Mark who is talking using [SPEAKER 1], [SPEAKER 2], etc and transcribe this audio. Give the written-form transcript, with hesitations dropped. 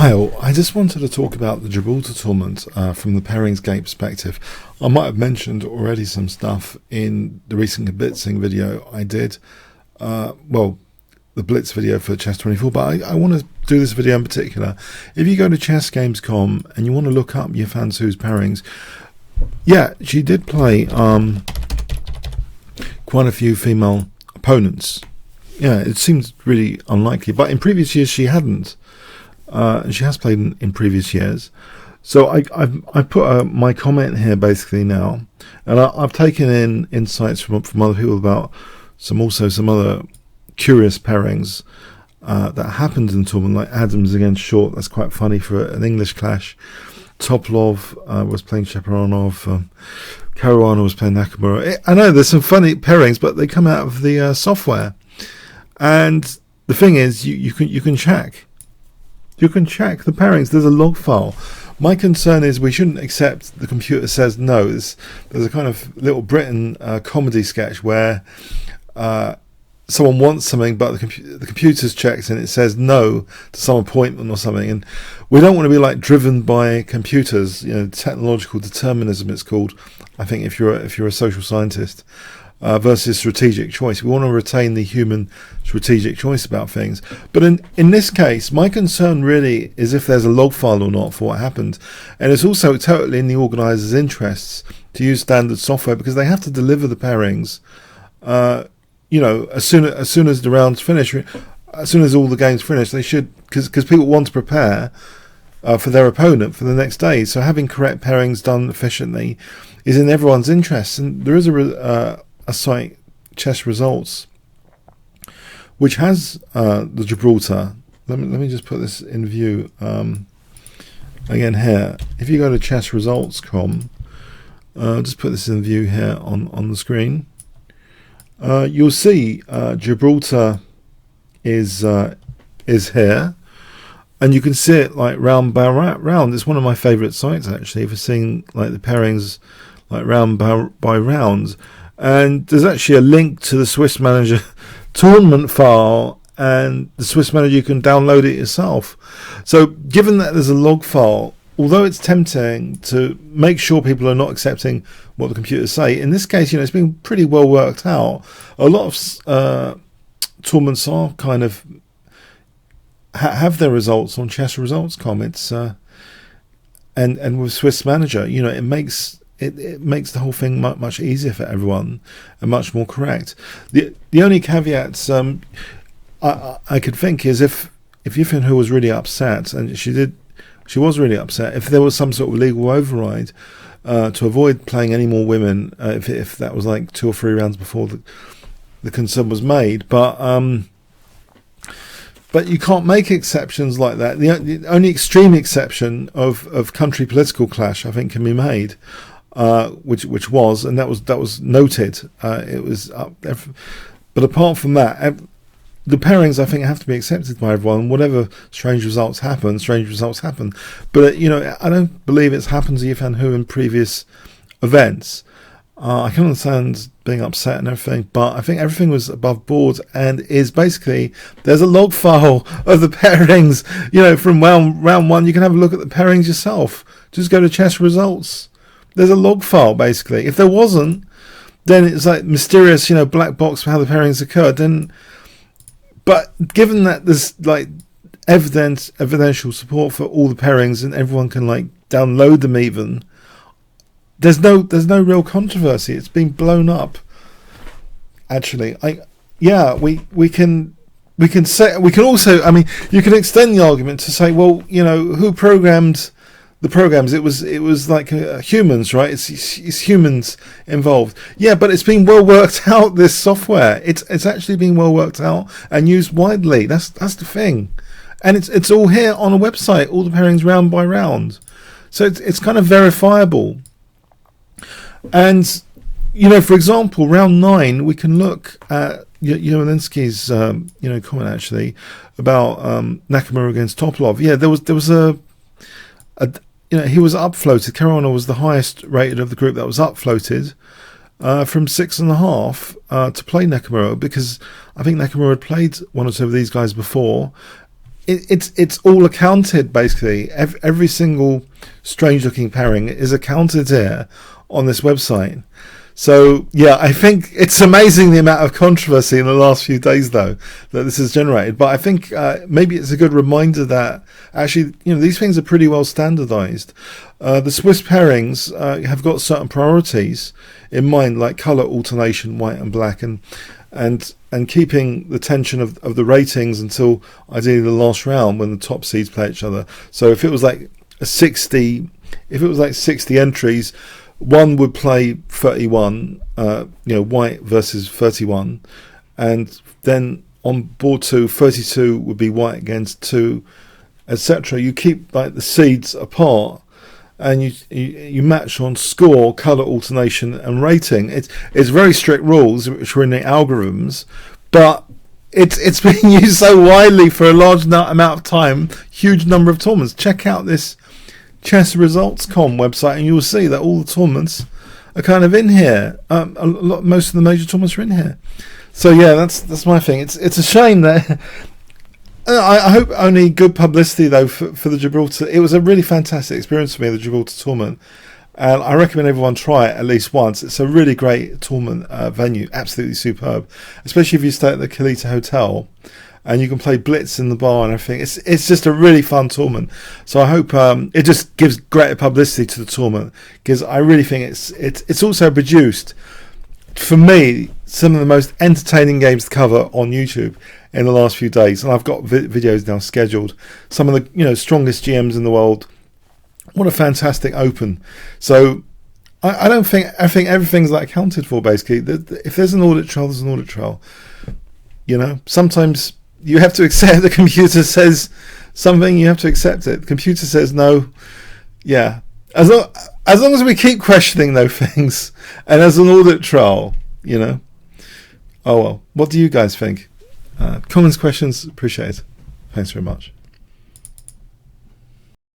[SPEAKER 1] while, I just wanted to talk about the Gibraltar tournament from the pairings-gate perspective. I might have mentioned already some stuff in the recent blitzing video I did. Well, the blitz video for Chess24, but I want to do this video in particular. If you go to chessgames.com and you want to look up Yifan Su's pairings, yeah, she did play quite a few female opponents. Yeah, it seems really unlikely, but in previous years she hadn't. And she has played in previous years. So I put my comment here basically now, and I've taken in insights from other people about some other curious pairings that happened in the tournament, like Adams against Short. That's quite funny for an English clash. Toplov was playing Shaporonov. Caruana was playing Nakamura. I know there's some funny pairings, but they come out of the software. And the thing is, you can check. You can check the pairings. There's a log file. My concern is we shouldn't accept the computer says no. There's a kind of Little Britain comedy sketch where someone wants something, but the computer's checked and it says no to some appointment or something. And we don't want to be like driven by computers. You know, technological determinism it's called. I think if you're a social scientist. Versus strategic choice. We want to retain the human strategic choice about things. But in this case, my concern really is if there's a log file or not for what happened. And it's also totally in the organizer's interests to use standard software because they have to deliver the pairings, as soon as the round's finished, as soon as all the games finish, they should, because people want to prepare for their opponent for the next day. So having correct pairings done efficiently is in everyone's interest. And there is a site, Chess Results, which has the Gibraltar. Let me just put this in view again here. If you go to chessresults.com, just put this in view here on the screen. You'll see Gibraltar is here, and you can see it like round by round. It's one of my favourite sites actually for seeing like the pairings like round by round. And there's actually a link to the Swiss Manager tournament file, and the Swiss Manager, you can download it yourself. So given that there's a log file, although it's tempting to make sure people are not accepting what the computers say, in this case, it's been pretty well worked out. A lot of tournaments are kind of have their results on chessresults.com. It's and with Swiss Manager, it makes the whole thing much easier for everyone and much more correct. The only caveats I could think is if Yifan Hu was really upset, and she was really upset, if there was some sort of legal override to avoid playing any more women, if that was like 2 or 3 rounds before the concern was made, but you can't make exceptions like that. The only extreme exception of country political clash, I think, can be made. Which was, and that was noted. It was up there, but apart from that, the pairings I think have to be accepted by everyone. Whatever strange results happen. But I don't believe it's happened to Yifan Hu in previous events. I can understand being upset and everything, but I think everything was above board and is basically there's a log file of the pairings. From round one, you can have a look at the pairings yourself. Just go to Chess Results. There's a log file, basically. If there wasn't, then it's like mysterious, black box for how the pairings occurred. But given that there's like evidential support for all the pairings and everyone can like download them even, there's no real controversy. It's been blown up. Actually, we can also, you can extend the argument to say, well, who programmed the programs? It was like humans, right? It's humans involved. Yeah, but it's been well worked out. This software, it's actually been well worked out and used widely. That's the thing, and it's all here on a website. All the pairings round by round, so it's kind of verifiable. And for example, round 9, we can look at Yelensky's comment actually about Nakamura against Toplov. Yeah, there was a he was upfloated. Caruana was the highest rated of the group that was upfloated from 6.5 to play Nakamura, because I think Nakamura had played one or two of these guys before, it's all accounted basically. Every single strange looking pairing is accounted here on this website. So yeah, I think it's amazing the amount of controversy in the last few days though that this has generated. But I think maybe it's a good reminder that actually, these things are pretty well standardized. The Swiss pairings have got certain priorities in mind, like color alternation, white and black, and keeping the tension of the ratings until ideally the last round when the top seeds play each other. So if it was like 60 entries, one would play 31, white versus 31, and then on board 2, 32 would be white against 2, etc. You keep like the seeds apart, and you match on score, color alternation, and rating. It's very strict rules which are in the algorithms, but it's being used so widely for a large amount of time, huge number of tournaments. Check out this chessresults.com website, and you'll see that all the tournaments are kind of in here. Most of the major tournaments are in here. So yeah, that's my thing. It's a shame that I hope only good publicity though for the Gibraltar. It was a really fantastic experience for me, the Gibraltar tournament, and I recommend everyone try it at least once. It's a really great tournament venue, absolutely superb, especially if you stay at the Kalita Hotel. And you can play blitz in the bar and everything. It's just a really fun tournament. So I hope it just gives greater publicity to the tournament, because I really think it's also produced, for me, some of the most entertaining games to cover on YouTube in the last few days. And I've got videos now scheduled. Some of the strongest GMs in the world. What a fantastic open. So I think everything's like accounted for basically. If there's an audit trail, there's an audit trail. Sometimes you have to accept the computer says something, you have to accept it. The computer says no. Yeah. As long as we keep questioning those things, and as an audit trail, Oh well. What do you guys think? Comments, questions, appreciate it. Thanks very much.